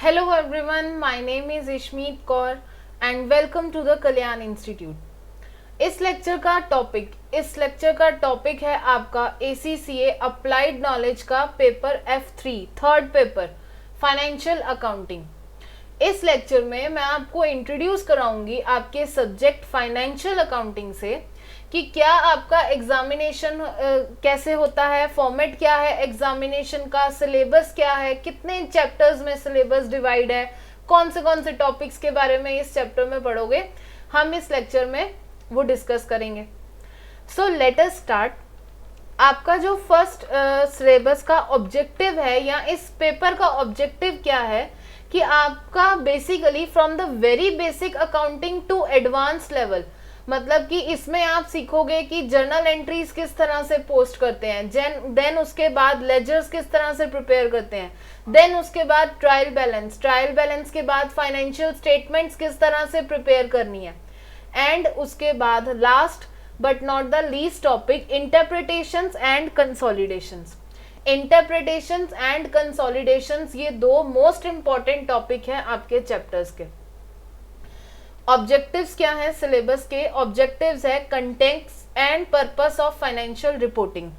Hello everyone, my name is Ishmeet Kaur and welcome to the Kalyan Institute. इस lecture का topic है आपका ACCA applied knowledge का paper F3 third paper financial accounting. इस lecture में मैं आपको इंट्रोड्यूस कराऊंगी आपके सब्जेक्ट फाइनेंशियल अकाउंटिंग से कि क्या आपका एग्जामिनेशन कैसे होता है, फॉर्मेट क्या है एग्जामिनेशन का, सिलेबस क्या है, कितने चैप्टर्स में सिलेबस डिवाइड है, कौन से टॉपिक्स के बारे में इस चैप्टर में पढ़ोगे, हम इस लेक्चर में वो डिस्कस करेंगे। सो लेट अस स्टार्ट। आपका जो फर्स्ट सिलेबस का ऑब्जेक्टिव है या इस पेपर का ऑब्जेक्टिव क्या है कि आपका basically from the very basic accounting to advance level, मतलब कि इसमें आप सीखोगे कि जर्नल एंट्रीज किस तरह से पोस्ट करते हैं, देन उसके बाद लेजर्स किस तरह से प्रिपेयर करते हैं, देन उसके बाद ट्रायल बैलेंस के बाद फाइनेंशियल स्टेटमेंट्स किस तरह से प्रिपेयर करनी है, एंड उसके बाद last but not the least topic interpretations and consolidations. Interpretations and consolidations ये दो मोस्ट इंपॉर्टेंट टॉपिक हैं आपके चैप्टर्स के। ऑब्जेक्टिव्स क्या है सिलेबस के? ऑब्जेक्टिव्स है context and purpose of financial reporting.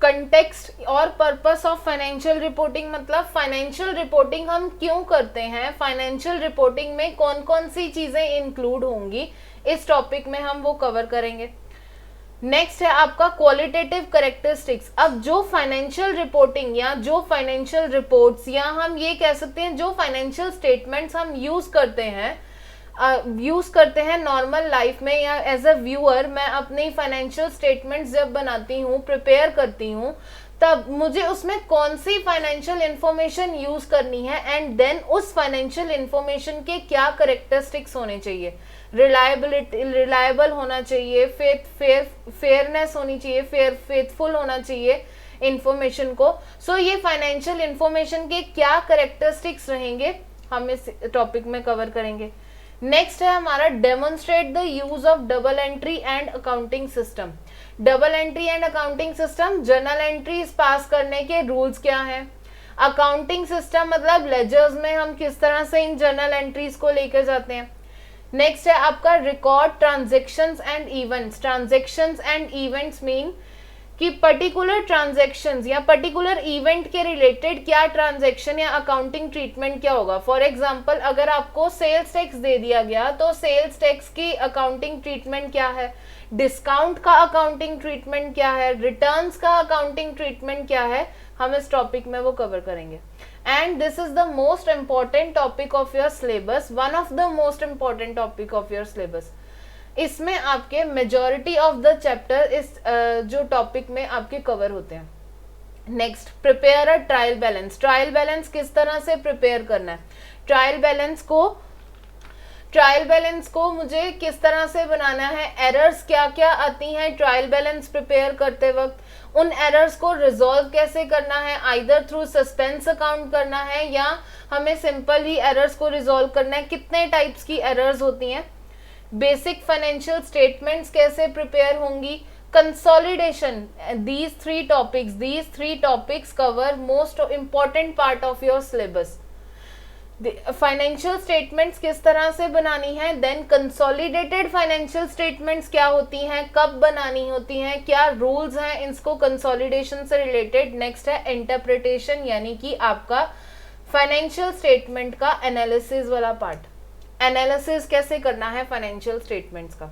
Context और पर्पस ऑफ फाइनेंशियल रिपोर्टिंग मतलब फाइनेंशियल रिपोर्टिंग हम क्यों करते हैं, फाइनेंशियल रिपोर्टिंग में कौन कौन सी चीजें इंक्लूड होंगी, इस टॉपिक में हम वो कवर करेंगे। नेक्स्ट है आपका क्वालिटेटिव कैरेक्टरिस्टिक्स। अब जो फाइनेंशियल रिपोर्टिंग या जो फाइनेंशियल रिपोर्ट्स या हम ये कह सकते हैं जो फाइनेंशियल स्टेटमेंट्स हम यूज करते हैं नॉर्मल लाइफ में या एज अ व्यूअर, मैं अपनी फाइनेंशियल स्टेटमेंट्स जब बनाती हूँ, प्रिपेयर करती हूँ, तब मुझे उसमें कौन सी फाइनेंशियल इंफॉर्मेशन यूज करनी है एंड देन उस फाइनेंशियल इंफॉर्मेशन के क्या कैरेक्टरिस्टिक्स होने चाहिए। रिलायबल होना चाहिए, फेयरनेस होनी चाहिए, फेथफुल होना चाहिए इंफॉर्मेशन को। सो ये फाइनेंशियल इंफॉर्मेशन के क्या कैरेक्टरिस्टिक्स रहेंगे हम इस टॉपिक में कवर करेंगे। नेक्स्ट है हमारा demonstrate the use of double entry and accounting system. Double entry and accounting system, journal entries pass करने के रूल्स क्या हैं, अकाउंटिंग सिस्टम मतलब लेजर्स में हम किस तरह से इन जर्नल एंट्रीज को लेकर जाते हैं। नेक्स्ट है आपका record transactions and events. Transactions and events mean कि पर्टिकुलर ट्रांजेक्शंस या पर्टिकुलर इवेंट के रिलेटेड क्या ट्रांजेक्शन या अकाउंटिंग ट्रीटमेंट क्या होगा। फॉर एग्जांपल अगर आपको सेल्स टैक्स दे दिया गया तो सेल्स टैक्स की अकाउंटिंग ट्रीटमेंट क्या है, डिस्काउंट का अकाउंटिंग ट्रीटमेंट क्या है, रिटर्न्स का अकाउंटिंग ट्रीटमेंट क्या है, हम इस टॉपिक में वो कवर करेंगे। And this is the most important topic of your syllabus, one of the most important topic of your syllabus. इसमें आपके मेजॉरिटी ऑफ द चैप्टर इस जो टॉपिक में आपके कवर होते हैं। Next, prepare a trial balance. Trial balance किस तरह से प्रिपेयर करना है, ट्रायल बैलेंस को मुझे किस तरह से बनाना है, एरर्स क्या क्या आती हैं ट्रायल बैलेंस प्रिपेयर करते वक्त, उन एरर्स को रिजॉल्व कैसे करना है, आइदर थ्रू सस्पेंस अकाउंट करना है या हमें सिंपल ही एरर्स को रिजॉल्व करना है, कितने टाइप्स की एरर्स होती हैं, बेसिक फाइनेंशियल स्टेटमेंट्स कैसे प्रिपेयर होंगी, consolidation. these three topics cover most important part of your syllabus। Financial statements किस तरह से बनानी है, देन कंसोलिडेटेड फाइनेंशियल स्टेटमेंट्स क्या होती हैं, कब बनानी होती हैं, क्या रूल्स हैं इसको कंसोलिडेशन से रिलेटेड। नेक्स्ट है इंटरप्रिटेशन यानी कि आपका फाइनेंशियल स्टेटमेंट का एनालिसिस वाला पार्ट, एनालिसिस कैसे करना है फाइनेंशियल स्टेटमेंट्स का।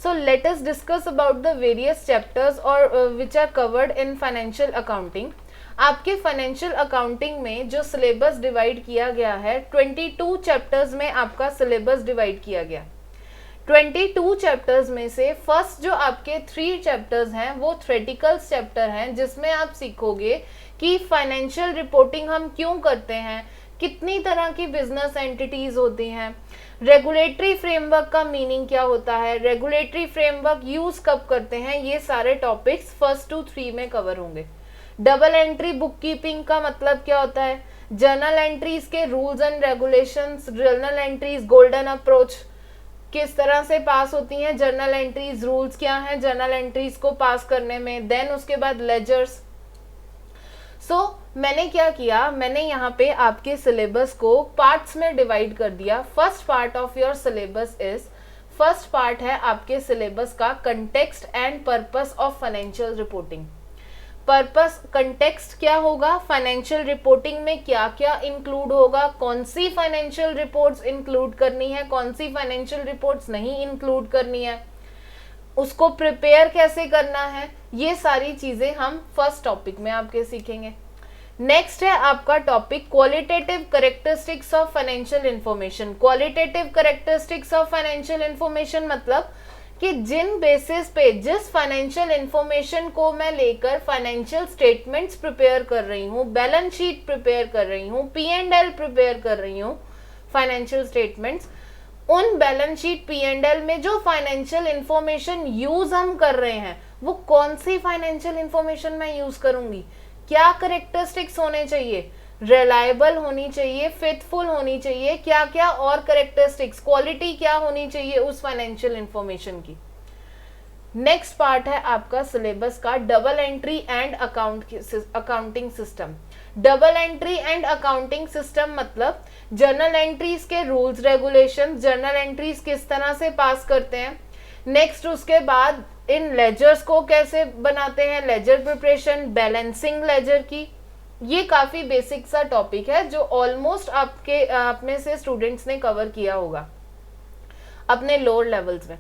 So let us discuss about the various chapters और which are covered in financial accounting. आपके फाइनेंशियल अकाउंटिंग में जो सिलेबस डिवाइड किया गया है 22 चैप्टर्स में आपका सिलेबस डिवाइड किया गया। 22 चैप्टर्स में से फर्स्ट जो आपके 3 चैप्टर्स हैं वो थ्योरेटिकल चैप्टर हैं, जिसमें आप सीखोगे कि फाइनेंशियल रिपोर्टिंग हम क्यों करते हैं, कितनी तरह की बिजनेस एंटिटीज होती हैं, रेगुलेटरी फ्रेमवर्क का मीनिंग क्या होता है, रेगुलेटरी फ्रेमवर्क यूज कब करते हैं, ये सारे टॉपिक्स फर्स्ट टू 3 में कवर होंगे। डबल एंट्री बुक कीपिंग का मतलब क्या होता है, जर्नल एंट्रीज के rules and regulations, journal entries golden approach किस तरह से पास होती हैं, जर्नल एंट्रीज रूल्स क्या हैं जर्नल एंट्रीज को पास करने में, देन उसके बाद लेजर्स। मैंने क्या किया, मैंने यहाँ पे आपके सिलेबस को पार्ट्स में डिवाइड कर दिया. First part of your syllabus is, first part है आपके सिलेबस का context and purpose of financial reporting. Purpose, context क्या होगा, फाइनेंशियल रिपोर्टिंग में क्या क्या इंक्लूड होगा, कौन सी फाइनेंशियल रिपोर्ट्स इंक्लूड करनी है, कौन सी फाइनेंशियल रिपोर्ट्स नहीं इंक्लूड करनी है, उसको प्रिपेयर कैसे करना है, ये सारी चीजें हम फर्स्ट टॉपिक में आपके सीखेंगे. नेक्स्ट है आपका topic qualitative characteristics of financial information. Qualitative characteristics of financial information मतलब कि जिन बेसिस पे, जिस फाइनेंशियल इंफॉर्मेशन को मैं लेकर फाइनेंशियल स्टेटमेंट्स प्रिपेयर कर रही हूँ, बैलेंस शीट प्रिपेयर कर रही हूँ, P&L प्रिपेयर कर रही हूँ, फाइनेंशियल स्टेटमेंट्स, उन बैलेंस शीट P&L में जो फाइनेंशियल इंफॉर्मेशन यूज हम कर रहे हैं वो कौन सी फाइनेंशियल इंफॉर्मेशन मैं यूज करूंगी, क्या करेक्टरिस्टिक्स होने चाहिए, रिलायबल होनी चाहिए, फेथफुल होनी चाहिए, क्या क्या और करेक्टरिस्टिक्स, क्वालिटी क्या होनी चाहिए उस फाइनेंशियल इंफॉर्मेशन की. नेक्स्ट पार्ट है आपका सिलेबस का double entry and accounting system. Double entry and accounting system मतलब जर्नल एंट्रीज के रूल्स रेगुलेशन, जर्नल एंट्रीज किस तरह से पास करते हैं. नेक्स्ट उसके बाद इन लेजर्स को कैसे बनाते हैं, लेजर प्रिपरेशन, बैलेंसिंग लेजर की. ये काफी बेसिक सा टॉपिक है जो ऑलमोस्ट आपके अपने से स्टूडेंट्स ने कवर किया होगा अपने लोअर लेवल्स में.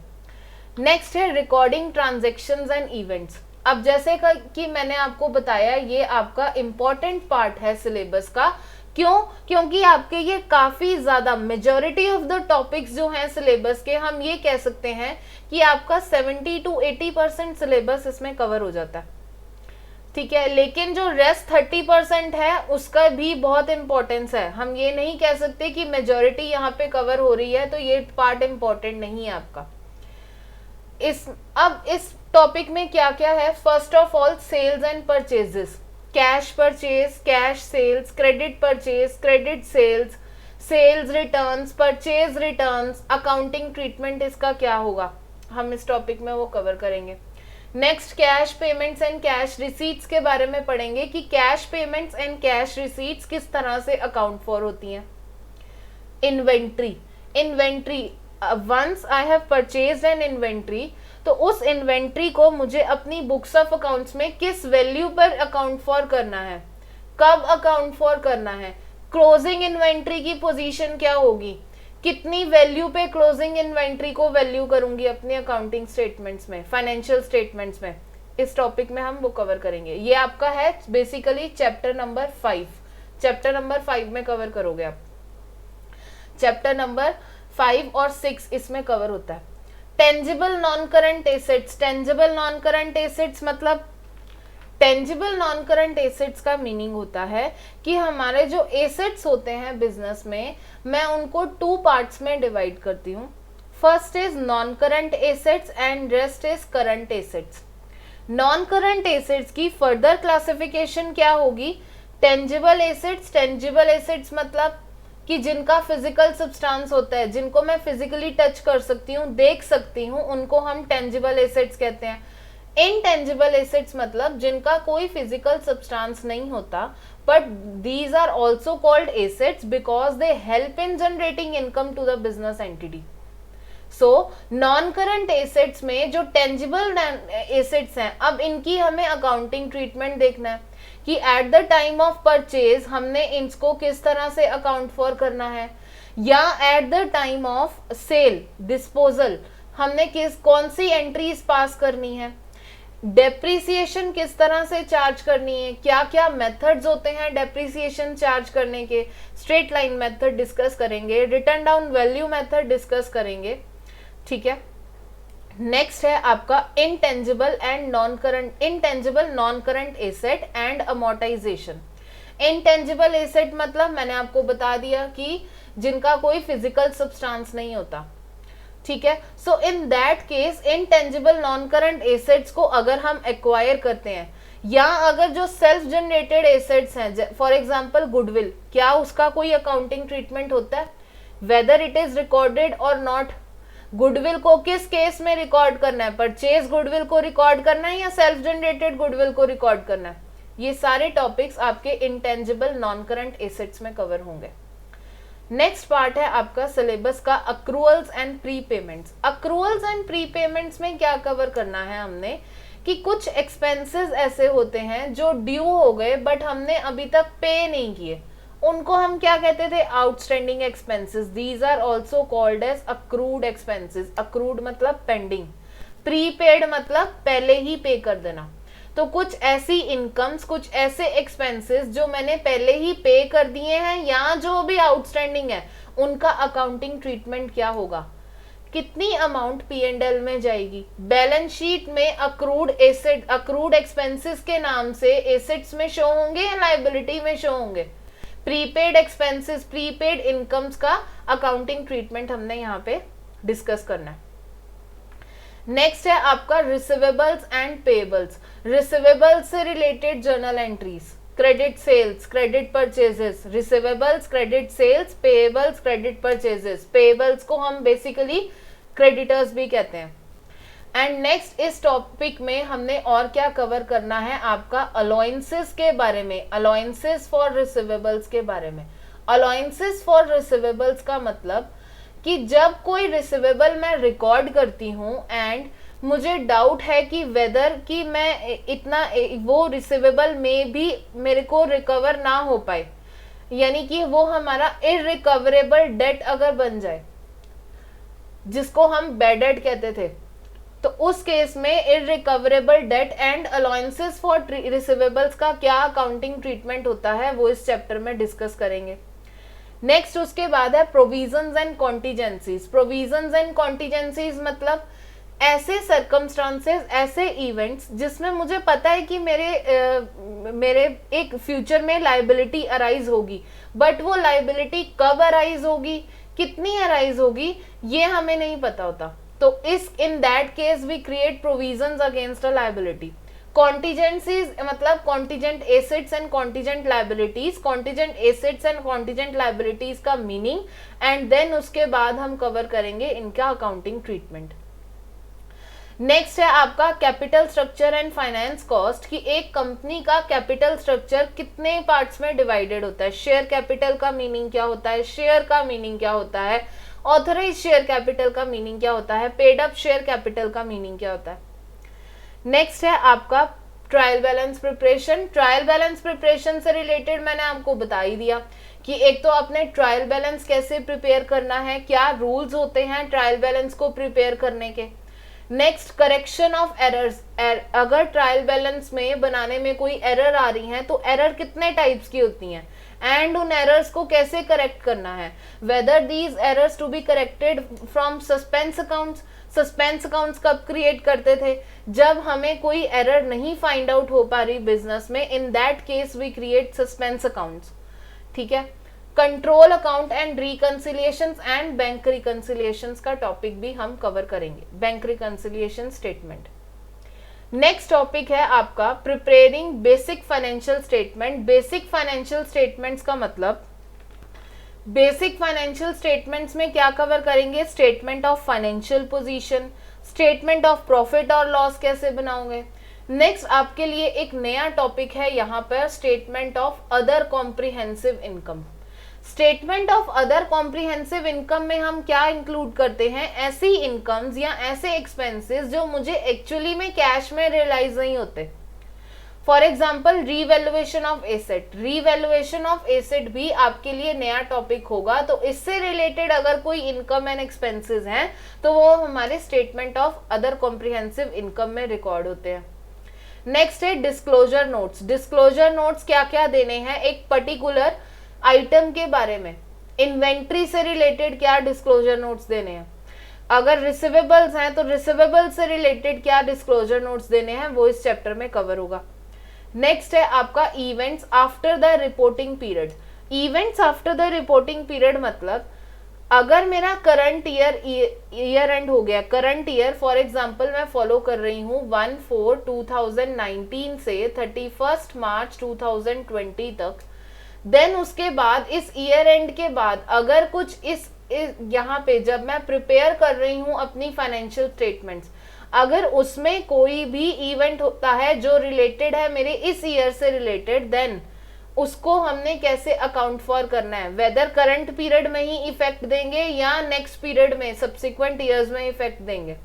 नेक्स्ट है रिकॉर्डिंग ट्रांजैक्शंस एंड इवेंट्स. अब जैसे कि मैंने आपको बताया ये आपका इम्पॉर्टेंट पार्ट है सिलेबस का. क्यों? क्योंकि आपके ये काफी ज्यादा मेजॉरिटी ऑफ द टॉपिक्स जो हैं सिलेबस के, हम ये कह सकते हैं कि आपका 70 to 80% सिलेबस इसमें कवर हो जाता है. ठीक है, लेकिन जो रेस्ट 30% है उसका भी बहुत इंपॉर्टेंस है. हम ये नहीं कह सकते कि मेजॉरिटी यहाँ पे कवर हो रही है तो ये पार्ट इंपॉर्टेंट नहीं है आपका. अब इस टॉपिक में क्या क्या है, first of all sales and purchases, cash purchase, cash sales, credit purchase, credit sales, sales returns, purchase returns, accounting treatment इसका क्या होगा, हम इस टॉपिक में वो कवर करेंगे. Next cash payments and cash receipts के बारे में पढ़ेंगे कि cash payments and cash receipts किस तरह से अकाउंट फॉर होती हैं. Inventory, inventory once I have purchased an inventory, तो उस इन्वेंट्री को मुझे अपनी बुक्स ऑफ अकाउंट्स में किस वैल्यू पर अकाउंट फॉर करना है, कब अकाउंट फॉर करना है, क्लोजिंग इन्वेंट्री की पोजीशन क्या होगी, कितनी वैल्यू पे क्लोजिंग इन्वेंट्री को वैल्यू करूंगी अपनी अकाउंटिंग स्टेटमेंट्स में, फाइनेंशियल स्टेटमेंट्स में. इस टॉपिक में हम वो कवर करेंगे. ये आपका है basically chapter number 5. Chapter number 5 में कवर करोगे आप. चैप्टर नंबर 5 और 6 इसमें कवर होता है. Tangible non current assets. Tangible non current assets मतलब, टेंजिबल नॉन करंट एसेट्स का मीनिंग होता है कि हमारे जो एसेट्स होते हैं बिजनेस में, मैं उनको 2 पार्ट्स में डिवाइड करती हूँ. First is non current assets and rest is current assets. Non current assets की फर्दर क्लासिफिकेशन क्या होगी, टेंजिबल एसेट्स. टेंजिबल एसेट्स मतलब कि जिनका फिजिकल सब्सटेंस होता है, जिनको मैं फिजिकली टच कर सकती हूँ, देख सकती हूँ, उनको हम टेंजिबल एसेट्स कहते हैं. इनटेंजिबल एसेट्स मतलब जिनका कोई फिजिकल सब्सटेंस नहीं होता, but these are also called assets because they help in generating income to the business entity. So non current assets में जो टेंजिबल एसेट्स हैं, अब इनकी हमें अकाउंटिंग ट्रीटमेंट देखना है कि eight the time of purchase हमने इनको किस तरह से अकाउंट फॉर करना है, या at the time of sale disposal हमने कौन सी एंट्रीज पास करनी है, डेप्रिसिएशन किस तरह से चार्ज करनी है, क्या क्या मेथड्स होते हैं डेप्रिसिएशन चार्ज करने के, स्ट्रेट लाइन मेथड डिस्कस करेंगे, return down value method discuss करेंगे. ठीक है. नेक्स्ट है आपका intangible and non current, intangible non current asset and amortisation. Intangible asset मतलब मैंने आपको बता दिया कि जिनका कोई फिजिकल सब्सटेंस नहीं होता. ठीक है. So in that case intangible non current assets को अगर हम एक्वायर करते हैं, या अगर जो सेल्फ जनरेटेड एसेट्स हैं, फॉर एग्जांपल गुडविल, क्या उसका कोई अकाउंटिंग ट्रीटमेंट होता है, वेदर इट इज रिकॉर्डेड और नॉट. गुडविल को किस केस में रिकॉर्ड करना है, परचेज गुडविल को रिकॉर्ड करना है या सेल्फ जनरेटेड गुडविल को रिकॉर्ड करना है, ये सारे टॉपिक्स आपके इंटेंजिबल नॉन करंट एसेट्स में कवर होंगे। नेक्स्ट पार्ट है आपका सिलेबस का अक्रूअल्स एंड प्रीपेमेंट्स। अक्रूअल्स एंड प्रीपेमेंट्स में क्या कवर करना है हमने कि कुछ एक्सपेंसेस ऐसे होते हैं जो ड्यू हो गए बट हमने अभी तक पे नहीं किए, उनको हम क्या कहते थे, outstanding expenses. These are also called as accrued expenses. Accrued मतलब पेंडिंग, प्रीपेड मतलब पहले ही पे कर देना। तो कुछ ऐसी इनकम्स, कुछ ऐसे एक्सपेंसेस जो मैंने पहले ही पे कर दिए हैं या जो भी आउटस्टैंडिंग है, उनका अकाउंटिंग ट्रीटमेंट क्या होगा, कितनी अमाउंट P&L में जाएगी। बैलेंस शीट में अक्रूड एसेट, अक्रूड एक्सपेंसेस के नाम से एसेट्स में शो होंगे या लायबिलिटी में शो होंगे। प्रीपेड एक्सपेंसेस, प्रीपेड इनकम्स का अकाउंटिंग ट्रीटमेंट हमने यहाँ पे डिस्कस करना है। नेक्स्ट है आपका रिसीवेबल्स एंड पेएबल्स। रिसीवेबल्स से related journal entries, credit sales, credit purchases, receivables credit sales, payables credit purchases. Payables को हम बेसिकली क्रेडिटर्स भी कहते हैं। एंड नेक्स्ट इस टॉपिक में हमने और क्या कवर करना है, आपका अलाउंसेस के बारे में, अलाउंसेस फॉर रिसीवेबल्स के बारे में। अलाउंसेस फॉर रिसीवेबल्स का मतलब कि जब कोई रिसीवेबल मैं रिकॉर्ड करती हूँ एंड मुझे डाउट है कि वेदर कि मैं इतना वो रिसीवेबल में भी मेरे को रिकवर ना हो पाए, यानी कि वो हमारा इररिकवरेबल डेट अगर बन जाए, जिसको हम बैड डेट कहते थे, तो उस केस में irrecoverable debt and allowances for receivables का क्या अकाउंटिंग ट्रीटमेंट होता है, वो इस चैप्टर में डिस्कस करेंगे। नेक्स्ट उसके बाद है प्रोविजंस एंड कॉन्टीजेंसीज। प्रोविजंस एंड कॉन्टीजेंसीज मतलब ऐसे सर्कमस्टांसेस, ऐसे इवेंट्स जिसमें मुझे पता है कि मेरे एक फ्यूचर में लायबिलिटी अराइज होगी, बट वो लायबिलिटी कब अराइज होगी, कितनी अराइज होगी, ये हमें नहीं पता होता। तो in that case we create provisions against a liability. Contingencies मतलब contingent assets and contingent liabilities. Contingent assets and contingent liabilities का मीनिंग एंड देन उसके बाद हम कवर करेंगे इनका अकाउंटिंग ट्रीटमेंट। नेक्स्ट है आपका capital structure and finance cost, कि एक कंपनी का कैपिटल स्ट्रक्चर कितने पार्ट्स में डिवाइडेड होता है। शेयर कैपिटल का मीनिंग क्या होता है, शेयर का मीनिंग क्या होता है, ऑथराइज शेयर कैपिटल का मीनिंग क्या होता है, पेड अप शेयर कैपिटल का मीनिंग क्या होता है। नेक्स्ट है आपका trial balance preparation. Trial balance preparation से रिलेटेड मैंने आपको बता ही दिया कि एक तो आपने ट्रायल बैलेंस कैसे प्रिपेयर करना है, क्या रूल्स होते हैं ट्रायल बैलेंस को प्रिपेयर करने के। Next correction of errors. अगर ट्रायल बैलेंस में बनाने में कोई एरर आ रही है तो एरर कितने टाइप्स की होती हैं एंड उन एरर्स को कैसे करेक्ट करना है। Whether these errors to be corrected from suspense accounts. Suspense accounts कब क्रिएट करते थे, जब हमें कोई एरर नहीं फाइंड आउट हो पा रही बिजनेस में, in that case we create suspense accounts. ठीक है। Control account and reconciliations and bank reconciliations का टॉपिक भी हम कवर करेंगे, bank reconciliation statement. Next topic है आपका preparing basic financial statement. Basic financial statements का मतलब, बेसिक फाइनेंशियल स्टेटमेंट्स में क्या कवर करेंगे, statement of financial position, statement of profit और लॉस कैसे बनाओगे। नेक्स्ट आपके लिए एक नया टॉपिक है यहाँ पर, statement of other comprehensive income. Statement of other comprehensive income में हम क्या इंक्लूड करते हैं, ऐसी इनकम्स या ऐसे एक्सपेंसेस जो मुझे एक्चुअली में कैश में रियलाइज नहीं होते। For example revaluation of asset. Revaluation of asset भी आपके लिए नया टॉपिक होगा, तो इससे रिलेटेड अगर कोई इनकम एंड एक्सपेंसेस हैं तो वो हमारे statement of other comprehensive income में रिकॉर्ड होते हैं। नेक्स्ट है डिस्क्लोजर नोट्स। डिस्क्लोजर नोट्स क्या क्या देने हैं, एक पर्टिकुलर आइटम के बारे में, इन्वेंट्री से रिलेटेड क्या डिस्क्लोजर नोट्स देने हैं, अगर रिसीवेबल्स हैं तो रिसीवेबल से रिलेटेड क्या डिस्क्लोजर नोट्स देने हैं, वो इस चैप्टर में कवर होगा। नेक्स्ट है आपका events after the reporting period. Events after the reporting period मतलब अगर मेरा करंट ईयर एंड हो गया, करंट ईयर फॉर एग्जांपल मैं फॉलो कर रही हूँ 1/4/2019 से 31 मार्च 2020 तक, देन उसके बाद इस ईयर एंड के बाद अगर कुछ इस यहाँ पे जब मैं प्रिपेयर कर रही हूँ अपनी फाइनेंशियल स्टेटमेंट्स, अगर उसमें कोई भी इवेंट होता है जो रिलेटेड है मेरे इस ईयर से रिलेटेड, देन उसको हमने कैसे अकाउंट फॉर करना है, वेदर करंट पीरियड में ही इफेक्ट देंगे या नेक्स्ट पीरियड में सब्सिक्वेंट ईयर्स में इफेक्ट देंगे।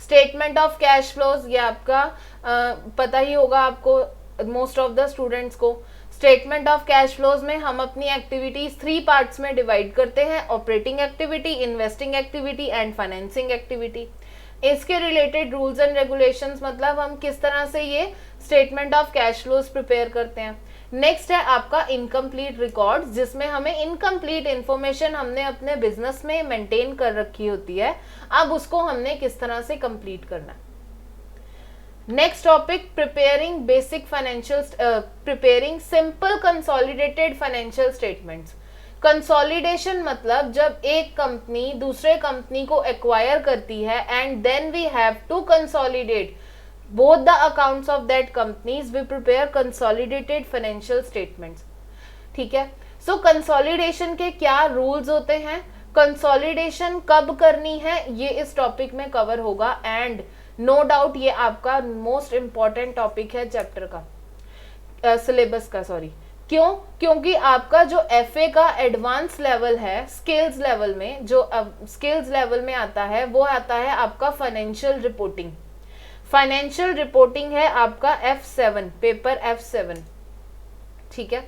स्टेटमेंट ऑफ कैश फ्लोज, ये आपका पता ही होगा आपको, मोस्ट ऑफ द स्टूडेंट्स को। स्टेटमेंट ऑफ कैश फ्लोज में हम अपनी एक्टिविटीज 3 पार्ट्स में डिवाइड करते हैं, operating activity, investing activity and financing activity. इसके रिलेटेड रूल्स एंड रेगुलेशंस, मतलब हम किस तरह से ये statement of cash flows prepare करते हैं। नेक्स्ट है आपका इनकम्प्लीट रिकॉर्ड्स, जिसमें हमें इनकम्प्लीट इंफॉर्मेशन हमने अपने बिजनेस में मेंटेन कर रखी होती है, अब उसको हमने किस तरह से कंप्लीट करना है। Next topic, preparing basic financial, preparing simple consolidated financial statements. Consolidation मतलब जब एक कंपनी दूसरे कंपनी को एक्वायर करती है and then we have to consolidate both the accounts of that companies, we prepare consolidated financial statements। ठीक है, सो consolidation के क्या रूल्स होते हैं, कंसोलिडेशन कब करनी है, ये इस टॉपिक में कवर होगा एंड नो डाउट ये आपका मोस्ट इंपॉर्टेंट टॉपिक है चैप्टर का, सिलेबस का, सॉरी। क्यों? क्योंकि आपका जो एफए का एडवांस लेवल है स्किल्स लेवल में, जो स्किल्स लेवल में आता है वो आता है आपका फाइनेंशियल रिपोर्टिंग। फाइनेंशियल रिपोर्टिंग है आपका F7, पेपर F7, ठीक है।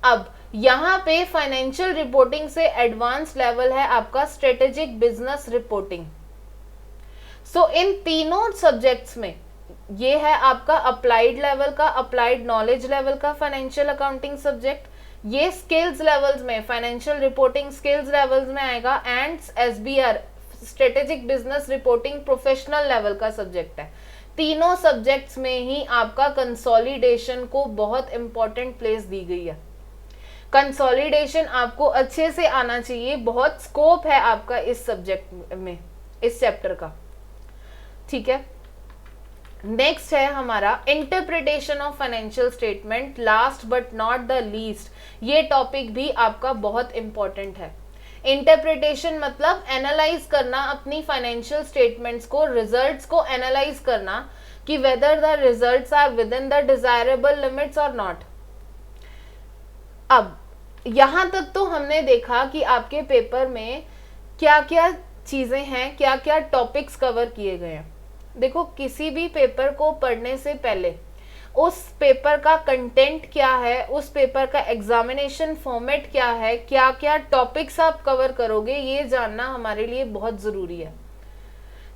अब यहाँ पे फाइनेंशियल रिपोर्टिंग से एडवांस लेवल है आपका स्ट्रेटेजिक बिजनेस रिपोर्टिंग। सो इन तीनों सब्जेक्ट्स में ये है आपका अप्लाइड लेवल का, अप्लाइड नॉलेज लेवल का फाइनेंशियल अकाउंटिंग सब्जेक्ट। ये स्किल्स लेवल्स में फाइनेंशियल रिपोर्टिंग स्किल्स लेवल्स में आएगा and SBR strategic business reporting professional level का सब्जेक्ट है। तीनों सब्जेक्ट्स में ही आपका कंसोलिडेशन को बहुत इंपॉर्टेंट प्लेस दी गई है। कंसोलिडेशन आपको अच्छे से आना चाहिए, बहुत स्कोप है आपका इस सब्जेक्ट में, इस चैप्टर का, ठीक है। नेक्स्ट है हमारा interpretation of financial statement, last but not the least. ये टॉपिक भी आपका बहुत इंपॉर्टेंट है। इंटरप्रिटेशन मतलब एनालाइज करना अपनी फाइनेंशियल स्टेटमेंट्स को, रिजल्ट्स को एनालाइज करना कि whether the results are within the desirable limits और नॉट। अब यहां तक तो हमने देखा कि आपके पेपर में क्या क्या चीजें हैं, क्या क्या टॉपिक्स कवर किए गए हैं। देखो, किसी भी पेपर को पढ़ने से पहले उस पेपर का कंटेंट क्या है, उस पेपर का एग्जामिनेशन फॉर्मेट क्या है, क्या क्या टॉपिक्स आप कवर करोगे, ये जानना हमारे लिए बहुत जरूरी है।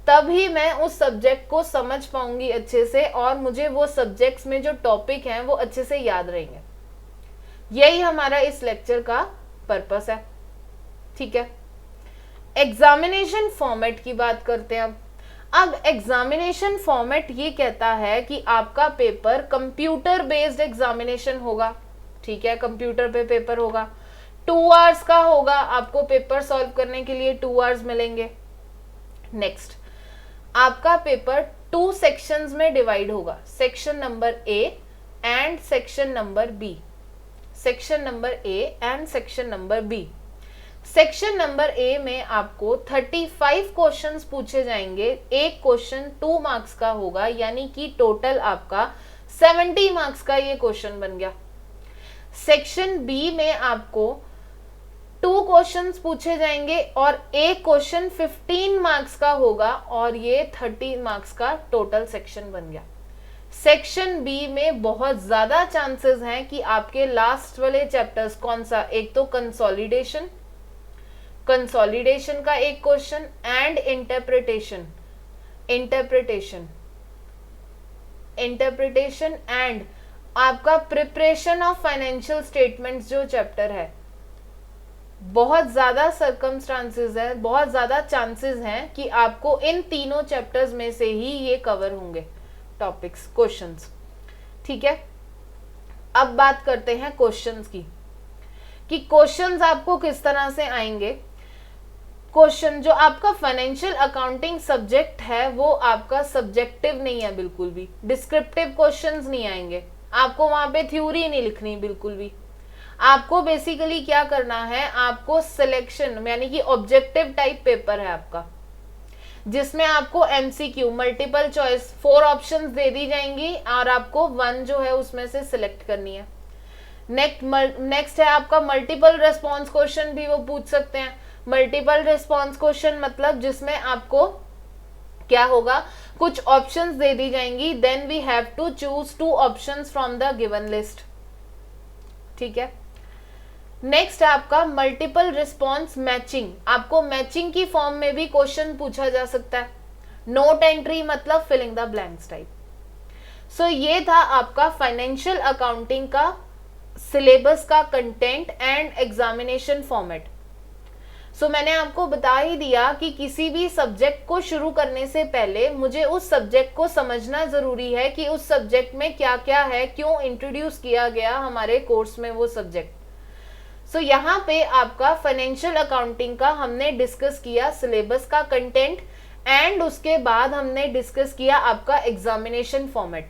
तभी मैं उस सब्जेक्ट को समझ पाऊंगी अच्छे से और मुझे वो सब्जेक्ट्स में जो टॉपिक हैं वो अच्छे से याद रहेंगे। यही हमारा इस लेक्चर का पर्पस है, ठीक है। एग्जामिनेशन फॉर्मेट की बात करते हैं अब एग्जामिनेशन फॉर्मेट ये कहता है कि आपका पेपर कंप्यूटर बेस्ड एग्जामिनेशन होगा, ठीक है। कंप्यूटर पे पेपर होगा, 2 आवर्स का होगा, आपको पेपर सॉल्व करने के लिए 2 आवर्स मिलेंगे। नेक्स्ट, आपका पेपर 2 सेक्शंस में डिवाइड होगा, section number A and section number B, section number A and section number B। Section number A में आपको 35 क्वेश्चंस पूछे जाएंगे, एक क्वेश्चन 2 मार्क्स का होगा, यानी कि टोटल आपका 70 मार्क्स का ये क्वेश्चन बन गया। सेक्शन B में आपको 2 क्वेश्चंस पूछे जाएंगे और एक क्वेश्चन 15 मार्क्स का होगा और ये 30 मार्क्स का टोटल सेक्शन बन गया। सेक्शन B में बहुत ज्यादा चांसेस हैं कि आपके लास्ट वाले चैप्टर्स, कौन सा, एक तो कंसोलिडेशन, कंसोलिडेशन का एक question and interpretation, interpretation and आपका प्रिपरेशन ऑफ फाइनेंशियल स्टेटमेंट्स जो चैप्टर है, बहुत ज्यादा सर्कमस्टांसेस है, बहुत ज्यादा चांसेस हैं कि आपको इन तीनों चैप्टर्स में से ही ये कवर होंगे टॉपिक्स, क्वेश्चंस, ठीक है। अब बात करते हैं क्वेश्चंस की कि क्वेश्चंस आपको किस तरह से आएंगे। क्वेश्चन जो आपका फाइनेंशियल अकाउंटिंग सब्जेक्ट है वो आपका सब्जेक्टिव नहीं है, बिल्कुल भी डिस्क्रिप्टिव क्वेश्चंस नहीं आएंगे, आपको वहां पे थ्योरी नहीं लिखनी बिल्कुल भी। आपको बेसिकली क्या करना है, आपको सिलेक्शन, यानी कि ऑब्जेक्टिव टाइप पेपर है आपका, जिसमें आपको एमसीक्यू मल्टीपल चॉइस 4 ऑप्शंस दे दी जाएंगी और आपको 1 जो है उसमें से सिलेक्ट करनी है। नेक्स्ट है आपका मल्टीपल रिस्पॉन्स क्वेश्चन, भी वो पूछ सकते हैं। मल्टीपल रिस्पॉन्स क्वेश्चन मतलब जिसमें आपको क्या होगा, कुछ ऑप्शंस दे दी जाएंगी, then we have to choose 2 options from the given list. ठीक है। नेक्स्ट है आपका मल्टीपल रिस्पॉन्स मैचिंग, आपको मैचिंग की फॉर्म में भी क्वेश्चन पूछा जा सकता है। नोट एंट्री मतलब filling the blanks type. So ये था आपका फाइनेंशियल अकाउंटिंग का सिलेबस का content and examination format. So मैंने आपको बता ही दिया कि किसी भी सब्जेक्ट को शुरू करने से पहले मुझे उस सब्जेक्ट को समझना जरूरी है कि उस सब्जेक्ट में क्या क्या है, क्यों इंट्रोड्यूस किया गया हमारे कोर्स में वो सब्जेक्ट। सो यहाँ पे आपका फाइनेंशियल अकाउंटिंग का हमने डिस्कस किया सिलेबस का कंटेंट एंड उसके बाद हमने डिस्कस किया आपका एग्जामिनेशन फॉर्मेट।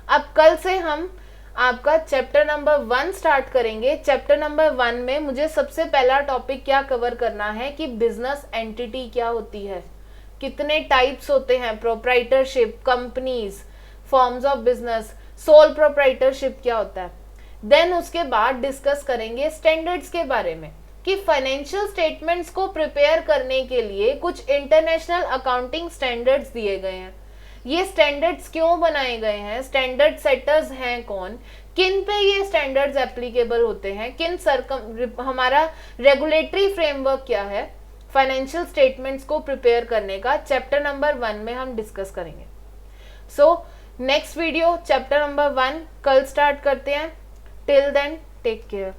अब कल से हम आपका चैप्टर नंबर 1 स्टार्ट करेंगे। चैप्टर नंबर 1 में मुझे सबसे पहला टॉपिक क्या कवर करना है कि बिजनेस एंटिटी क्या होती है, कितने टाइप्स होते हैं, proprietorship, companies, forms of business, sole proprietorship क्या होता है। देन उसके बाद डिस्कस करेंगे स्टैंडर्ड्स के बारे में कि फाइनेंशियल स्टेटमेंट्स को प्रिपेयर करने के लिए कुछ इंटरनेशनल अकाउंटिंग स्टैंडर्ड्स दिए गए हैं। ये स्टैंडर्ड्स क्यों बनाए गए हैं, स्टैंडर्ड सेटर्स हैं कौन, किन पे ये स्टैंडर्ड्स एप्लीकेबल होते हैं, हमारा रेगुलेटरी फ्रेमवर्क क्या है फाइनेंशियल स्टेटमेंट्स को प्रिपेयर करने का, चैप्टर नंबर 1 में हम डिस्कस करेंगे। So next video chapter number 1 कल स्टार्ट करते हैं। Till then take care.